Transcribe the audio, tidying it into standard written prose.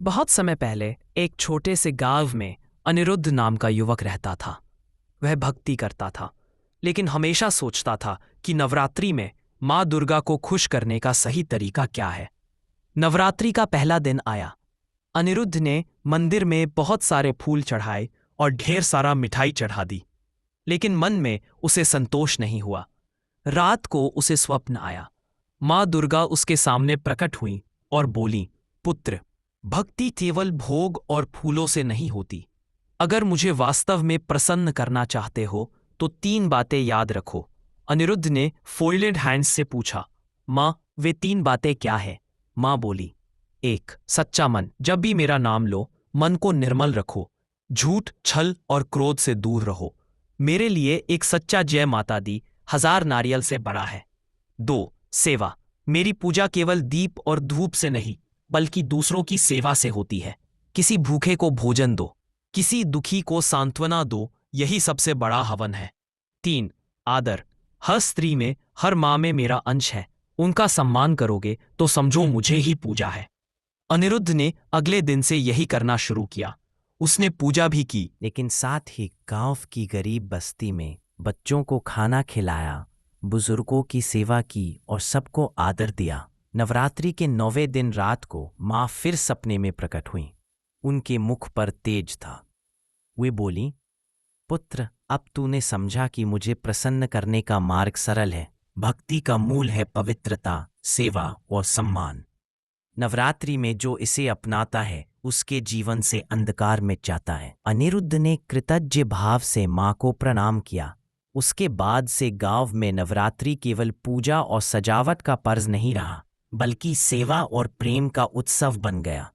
बहुत समय पहले एक छोटे से गांव में अनिरुद्ध नाम का युवक रहता था। वह भक्ति करता था, लेकिन हमेशा सोचता था कि नवरात्रि में माँ दुर्गा को खुश करने का सही तरीका क्या है। नवरात्रि का पहला दिन आया। अनिरुद्ध ने मंदिर में बहुत सारे फूल चढ़ाए और ढेर सारा मिठाई चढ़ा दी, लेकिन मन में उसे संतोष नहीं हुआ। रात को उसे स्वप्न आया। माँ दुर्गा उसके सामने प्रकट हुई और बोली, पुत्र, भक्ति केवल भोग और फूलों से नहीं होती। अगर मुझे वास्तव में प्रसन्न करना चाहते हो तो 3 बातें याद रखो। अनिरुद्ध ने फोल्डेड हैंड्स से पूछा, माँ, वे 3 बातें क्या है? माँ बोली, 1. सच्चा मन, जब भी मेरा नाम लो मन को निर्मल रखो। झूठ, छल और क्रोध से दूर रहो। मेरे लिए एक सच्चा जय माता दी 1000 नारियल से बड़ा है। 2. सेवा, मेरी पूजा केवल दीप और धूप से नहीं बल्कि दूसरों की सेवा से होती है। किसी भूखे को भोजन दो, किसी दुखी को सांत्वना दो, यही सबसे बड़ा हवन है। 3. आदर, हर स्त्री में, हर माँ में मेरा अंश है। उनका सम्मान करोगे तो समझो मुझे ही पूजा है। अनिरुद्ध ने अगले दिन से यही करना शुरू किया। उसने पूजा भी की, लेकिन साथ ही गांव की गरीब बस्ती में बच्चों को खाना खिलाया, बुजुर्गों की सेवा की और सबको आदर दिया। नवरात्रि के 9वें दिन रात को माँ फिर सपने में प्रकट हुई। उनके मुख पर तेज था। वे बोली, पुत्र, अब तूने समझा कि मुझे प्रसन्न करने का मार्ग सरल है। भक्ति का मूल है पवित्रता, सेवा और सम्मान। नवरात्रि में जो इसे अपनाता है उसके जीवन से अंधकार मिट जाता है। अनिरुद्ध ने कृतज्ञ भाव से माँ को प्रणाम किया। उसके बाद से गांव में नवरात्रि केवल पूजा और सजावट का पर्व नहीं रहा, बल्कि सेवा और प्रेम का उत्सव बन गया।